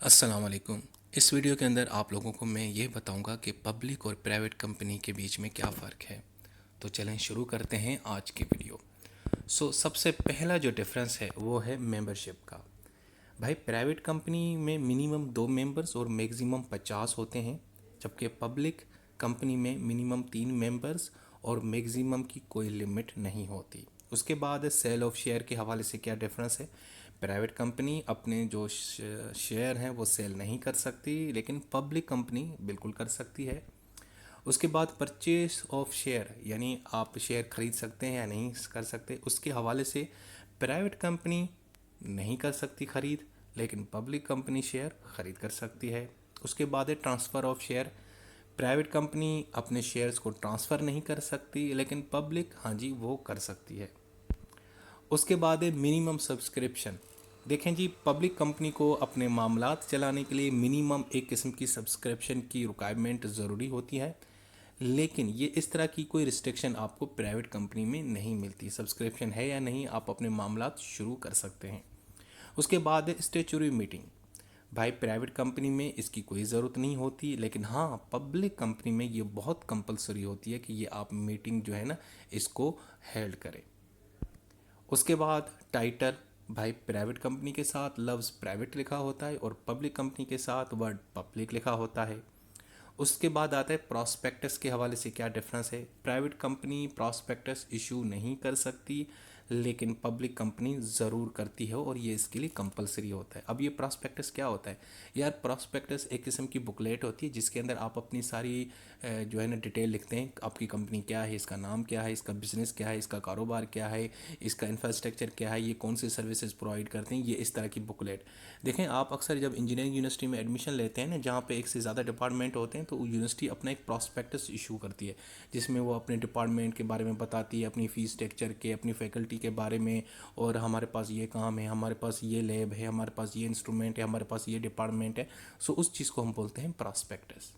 अस्सलाम वालेकुम। इस वीडियो के अंदर आप लोगों को मैं ये बताऊंगा कि पब्लिक और प्राइवेट कंपनी के बीच में क्या फ़र्क है। तो चलें शुरू करते हैं आज की वीडियो। सबसे पहला जो डिफरेंस है वो है मेंबरशिप का। भाई प्राइवेट कंपनी में मिनिमम 2 मेंबर्स और मैक्सिमम 50 होते हैं, जबकि पब्लिक कंपनी में मिनिमम 3 मेंबर्स और मैक्सिमम की कोई लिमिट नहीं होती। उसके बाद सेल ऑफ शेयर के हवाले से क्या डिफरेंस है। प्राइवेट कंपनी अपने जो शेयर हैं वो सेल नहीं कर सकती, लेकिन पब्लिक कंपनी बिल्कुल कर सकती है। उसके बाद परचेस ऑफ शेयर, यानी आप शेयर खरीद सकते हैं या नहीं कर सकते, उसके हवाले से प्राइवेट कंपनी नहीं कर सकती खरीद, लेकिन पब्लिक कंपनी शेयर खरीद कर सकती है। उसके बाद है transfer of share. Private company अपने शेयर्स को ट्रांसफ़र नहीं कर सकती, लेकिन पब्लिक हाँ जी वो कर सकती है। उसके बाद है मिनिमम सब्सक्रिप्शन। देखें जी, पब्लिक कंपनी को अपने मामलात चलाने के लिए मिनिमम एक किस्म की सब्सक्रिप्शन की रिक्वायरमेंट ज़रूरी होती है, लेकिन ये इस तरह की कोई रिस्ट्रिक्शन आपको प्राइवेट कंपनी में नहीं मिलती। सब्सक्रिप्शन है या नहीं, आप अपने मामलात शुरू कर सकते हैं। उसके बाद है स्टेचुरी मीटिंग। भाई प्राइवेट कंपनी में इसकी कोई ज़रूरत नहीं होती, लेकिन हाँ पब्लिक कंपनी में ये बहुत कंपलसरी होती है कि ये आप मीटिंग जो है ना इसको हेल्ड करें। उसके बाद टाइटल। भाई प्राइवेट कंपनी के साथ लफ्ज़ प्राइवेट लिखा होता है और पब्लिक कंपनी के साथ वर्ड पब्लिक लिखा होता है। उसके बाद आता है प्रॉस्पेक्टस के हवाले से क्या डिफरेंस है। प्राइवेट कंपनी प्रॉस्पेक्टस इशू नहीं कर सकती, लेकिन पब्लिक कंपनी ज़रूर करती है और ये इसके लिए कंपलसरी होता है। अब ये प्रॉस्पेक्टस क्या होता है यार। प्रॉस्पेक्टस एक किस्म की बुकलेट होती है जिसके अंदर आप अपनी सारी जो है ना डिटेल लिखते हैं। आपकी कंपनी क्या है, इसका नाम क्या है, इसका बिज़नेस क्या है, इसका कारोबार क्या है, इसका इंफ्रास्ट्रक्चर क्या है, ये कौन सी सर्विसेज प्रोवाइड करते हैं, ये इस तरह की बुकलेट। देखें आप अक्सर जब इंजीनियरिंग यूनिवर्सिटी में एडमिशन लेते हैं ना, जहाँ पे एक से ज़्यादा डिपार्टमेंट होते हैं, तो यूनिवर्सिटी अपना एक प्रॉस्पेक्टस इशू करती है जिसमें वो अपने डिपार्टमेंट के बारे में बताती है, अपनी फ़ीस स्ट्रक्चर के, अपनी फैकल्टी के बारे में, और हमारे पास ये काम है, हमारे पास ये लैब है, हमारे पास ये इंस्ट्रूमेंट है, हमारे पास ये डिपार्टमेंट है। उस चीज़ को हम बोलते हैं प्रॉस्पेक्टस।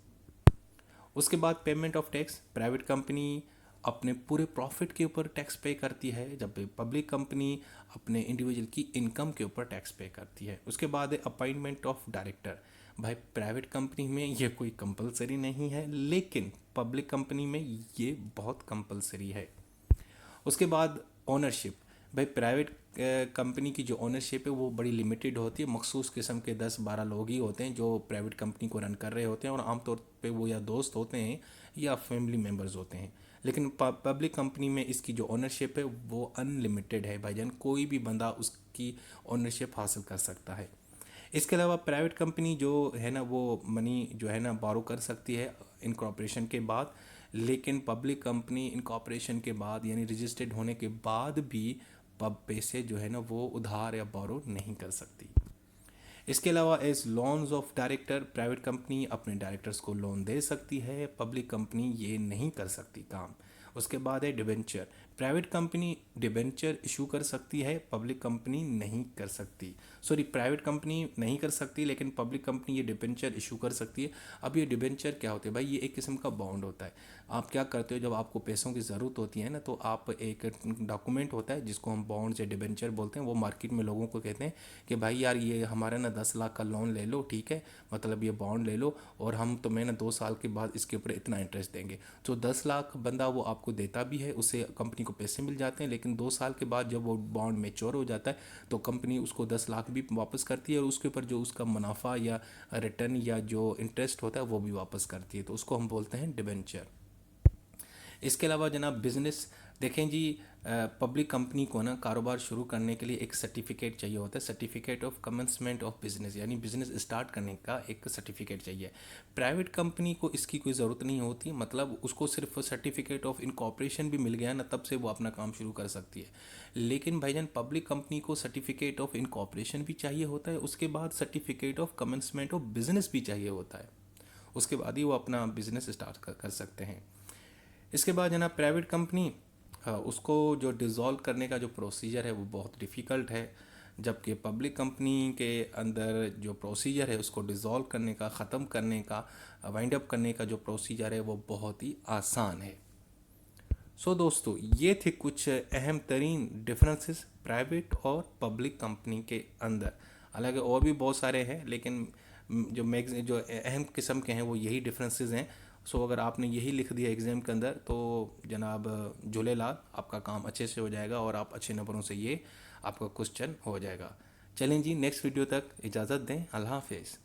उसके बाद payment of tax. Private company अपने पूरे प्रॉफिट के ऊपर टैक्स पे करती है, जब पब्लिक कंपनी अपने इंडिविजुअल की इनकम के ऊपर टैक्स पे करती है। उसके बाद है अपॉइंटमेंट ऑफ डायरेक्टर। भाई प्राइवेट कंपनी में ये कोई कंपलसरी नहीं है, लेकिन पब्लिक कंपनी में ये बहुत कंपलसरी है। उसके बाद ओनरशिप। भाई प्राइवेट कंपनी की जो ओनरशिप है वो बड़ी लिमिटेड होती है। मखसूस किस्म के 10-12 लोग ही होते हैं जो प्राइवेट कंपनी को रन कर रहे होते हैं, और आमतौर पे वो या दोस्त होते हैं या फैमिली मेम्बर्स होते हैं। लेकिन पब्लिक कंपनी में इसकी जो ओनरशिप है वो अनलिमिटेड है भाईजान, कोई भी बंदा उसकी ओनरशिप हासिल कर सकता है। इसके अलावा प्राइवेट कंपनी जो है ना वो मनी जो है ना बारो कर सकती है इनकॉर्पोरेशन के बाद, लेकिन पब्लिक कंपनी इनकॉर्पोरेशन के बाद यानी रजिस्टर्ड होने के बाद भी पब पैसे जो है ना वो उधार या बारो नहीं कर सकती। इसके अलावा as loans of director, private company अपने डायरेक्टर्स को लोन दे सकती है, पब्लिक कंपनी ये नहीं कर सकती काम। उसके बाद है debenture. Private company debenture issue कर सकती है, पब्लिक कंपनी नहीं कर सकती। सॉरी, प्राइवेट कंपनी नहीं कर सकती, लेकिन पब्लिक कंपनी ये डिबेंचर इशू कर सकती है। अब ये डिबेंचर क्या होते हैं भाई, ये एक किस्म का बॉन्ड होता है। आप क्या करते हो जब आपको पैसों की ज़रूरत होती है ना, तो आप एक डॉक्यूमेंट होता है जिसको हम बॉन्ड या डिबेंचर बोलते हैं, वो मार्केट में लोगों को कहते हैं कि भाई यार ये हमारा ना 10 लाख का लोन ले लो, ठीक है, मतलब ये बॉन्ड ले लो, और हम तुम्हें ना 2 साल के बाद इसके ऊपर इतना इंटरेस्ट देंगे। तो 10 लाख बंदा वो आपको देता भी है, उससे कंपनी को पैसे मिल जाते हैं, लेकिन 2 साल के बाद जब वो बॉन्ड मेच्योर हो जाता है तो कंपनी उसको 10 लाख भी वापस करती है, और उसके ऊपर जो उसका मुनाफा या रिटर्न या जो इंटरेस्ट होता है वो भी वापस करती है। तो उसको हम बोलते हैं डिबेंचर। इसके अलावा जनाब बिज़नेस। देखें जी, पब्लिक कंपनी को ना कारोबार शुरू करने के लिए एक सर्टिफिकेट चाहिए होता है, certificate of commencement of business, यानी बिज़नेस स्टार्ट करने का एक सर्टिफिकेट चाहिए। प्राइवेट कंपनी को इसकी कोई ज़रूरत नहीं होती, मतलब उसको सिर्फ सर्टिफिकेट ऑफ इनकॉर्पोरेशन भी मिल गया ना, तब से वो अपना काम शुरू कर सकती है। लेकिन भाईजान पब्लिक कंपनी को सर्टिफिकेट ऑफ इनकॉर्पोरेशन भी चाहिए होता है, उसके बाद certificate of commencement of business भी चाहिए होता है, उसके बाद ही वो अपना बिज़नेस स्टार्ट कर सकते हैं। इसके बाद है ना प्राइवेट कंपनी, उसको जो डिज़ोल्व करने का जो प्रोसीजर है वो बहुत डिफ़िकल्ट है, जबकि पब्लिक कंपनी के अंदर जो प्रोसीजर है उसको डिज़ोल्व करने का, ख़त्म करने का, वाइंड अप करने का जो प्रोसीजर है वो बहुत ही आसान है। दोस्तों, ये थे कुछ अहम तरीन डिफरेंसेस प्राइवेट और पब्लिक कंपनी के अंदर। हालांकि और भी बहुत सारे हैं, लेकिन जो मैगजीन जो अहम किस्म के हैं वो यही डिफरेंसेस हैं। सो अगर आपने यही लिख दिया एग्ज़ाम के अंदर तो जनाब झूलेलाल आपका काम अच्छे से हो जाएगा और आप अच्छे नंबरों से ये आपका क्वेश्चन हो जाएगा। चलें जी, नेक्स्ट वीडियो तक इजाज़त दें। अल्लाह हाफिज़।